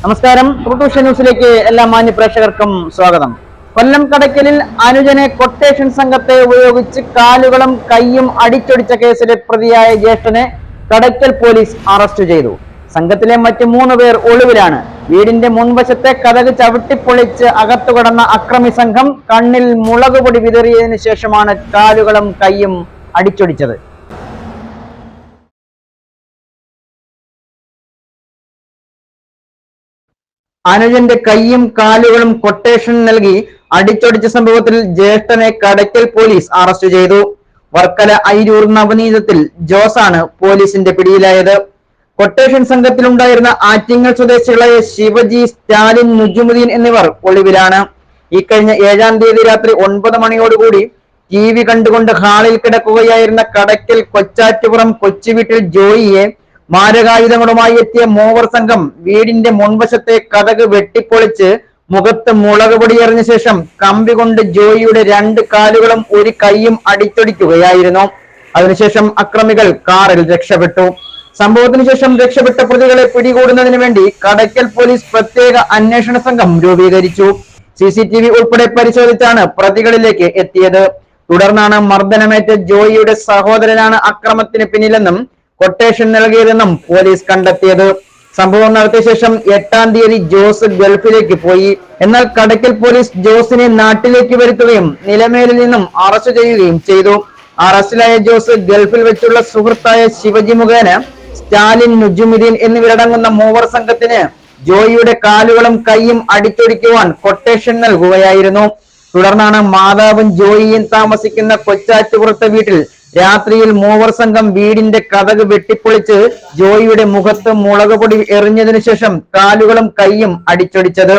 നമസ്കാരം. ട്രൂട്ട് ന്യൂസിലേക്ക് എല്ലാ മാന്യ പ്രേക്ഷകർക്കും സ്വാഗതം. കൊല്ലം കടയ്ക്കലിൽ അനുജനെ കൊട്ടേഷൻ സംഘത്തെ ഉപയോഗിച്ച് കാലുകളും കൈയും അടിച്ചൊടിച്ച കേസിലെ പ്രതിയായ ജ്യേഷ്ഠനെ കടയ്ക്കൽ പോലീസ് അറസ്റ്റ് ചെയ്തു. സംഘത്തിലെ മറ്റ് 3 പേർ ഒളിവിലാണ്. വീടിന്റെ മുൻവശത്തെ കതക് ചവിട്ടിപ്പൊളിച്ച് അകത്തുകടന്ന അക്രമി സംഘം കണ്ണിൽ മുളകുപൊടി വിതറിയതിനു ശേഷമാണ് കാലുകളും കൈയും അടിച്ചൊടിച്ചത്. അനുജന്റെ കൈയും കാലുകളും കൊട്ടേഷൻ നൽകി അടിച്ചൊടിച്ച സംഭവത്തിൽ ജ്യേഷ്ഠനെ കടയ്ക്കൽ പോലീസ് അറസ്റ്റ് ചെയ്തു. വർക്കല അയിരൂർ നവനീതത്തിൽ ജോസാണ് പോലീസിന്റെ പിടിയിലായത്. കൊട്ടേഷൻ സംഘത്തിലുണ്ടായിരുന്ന ആറ്റിങ്ങൽ സ്വദേശികളായ ശിവജി, സ്റ്റാലിൻ, നുജുമുദ്ദീൻ എന്നിവർ ഒളിവിലാണ്. ഇക്കഴിഞ്ഞ 7-ാം തീയതി രാത്രി 9 മണിയോടുകൂടി TV കണ്ടുകൊണ്ട് ഹാളിൽ കിടക്കുകയായിരുന്ന കടയ്ക്കൽ കൊച്ചാറ്റുപുറം കൊച്ചുവീട്ടിൽ ജോയിയെ മാരകായുധങ്ങളുമായി എത്തിയ മൂവർ സംഘം വീടിന്റെ മുൻവശത്തെ കതക് വെട്ടിപ്പൊളിച്ച് മുഖത്ത് മുളകുപൊടി എറിഞ്ഞ ശേഷം കമ്പി കൊണ്ട് ജോയിയുടെ 2 കാലുകളും 1 കൈയും അടിച്ചൊടിക്കുകയായിരുന്നു. അതിനുശേഷം അക്രമികൾ കാറിൽ രക്ഷപ്പെട്ടു. സംഭവത്തിനു ശേഷം രക്ഷപ്പെട്ട പ്രതികളെ പിടികൂടുന്നതിന് വേണ്ടി കടയ്ക്കൽ പോലീസ് പ്രത്യേക അന്വേഷണ സംഘം രൂപീകരിച്ചു. CCTV ഉൾപ്പെടെ പരിശോധിച്ചാണ് പ്രതികളിലേക്ക് എത്തിയത്. തുടർന്നാണ് മർദ്ദനമേറ്റ ജോയിയുടെ സഹോദരനാണ് അക്രമത്തിന് പിന്നിലെന്നും കൊട്ടേഷൻ നൽകിയതെന്നും പോലീസ് കണ്ടെത്തിയത്. സംഭവം നടത്തിയ ശേഷം 8-ാം തീയതി ജോസ് ഗൾഫിലേക്ക് പോയി. എന്നാൽ കടയ്ക്കൽ പോലീസ് ജോസിനെ നാട്ടിലേക്ക് വരുത്തുകയും നിലമേലിൽ നിന്നും അറസ്റ്റ് ചെയ്യുകയും ചെയ്തു. അറസ്റ്റിലായ ജോസ് ഗൾഫിൽ വെച്ചുള്ള സുഹൃത്തായ ശിവജി മുഖേന സ്റ്റാലിൻ, നുജുമുദ്ദീൻ എന്നിവരടങ്ങുന്ന മൂവർ സംഘത്തിന് ജോയിയുടെ കാലുകളും കൈയും അടിച്ചൊടിക്കുവാൻ കൊട്ടേഷൻ നൽകുകയായിരുന്നു. തുടർന്നാണ് മാതാവും ജോയിയും താമസിക്കുന്ന കൊച്ചാറ്റുപുറത്തെ വീട്ടിൽ രാത്രിയിൽ മൂവർ സംഘം വീടിന്റെ കതക് വെട്ടിപ്പൊളിച്ച് ജോയിയുടെ മുഖത്ത് മുളകുപൊടി എറിഞ്ഞതിനു ശേഷം കാലുകളും കൈയും അടിച്ചൊടിച്ചത്.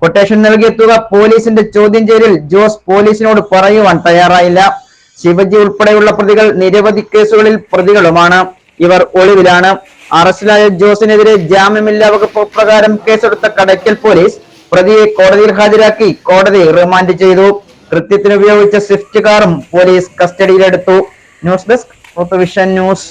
കൊട്ടേഷൻ നൽകിയ തുക പോലീസിന്റെ ചോദ്യം ചെയ്യലിൽ ജോസ് പോലീസിനോട് പറയുവാൻ തയ്യാറായില്ല. ശിവജി ഉൾപ്പെടെയുള്ള പ്രതികൾ നിരവധി കേസുകളിൽ പ്രതികളുമാണ്. ഇവർ ഒളിവിലാണ്. അറസ്റ്റിലായ ജോസിനെതിരെ ജാമ്യമില്ലാ വകുപ്പ് പ്രകാരം കേസെടുത്ത കടയ്ക്കൽ പോലീസ് പ്രതിയെ കോടതിയിൽ ഹാജരാക്കി കോടതി റിമാൻഡ് ചെയ്തു. കൃത്യത്തിന് ഉപയോഗിച്ച സ്വിഫ്റ്റ് കാറും പോലീസ് കസ്റ്റഡിയിലെടുത്തു. News desk truth vision news.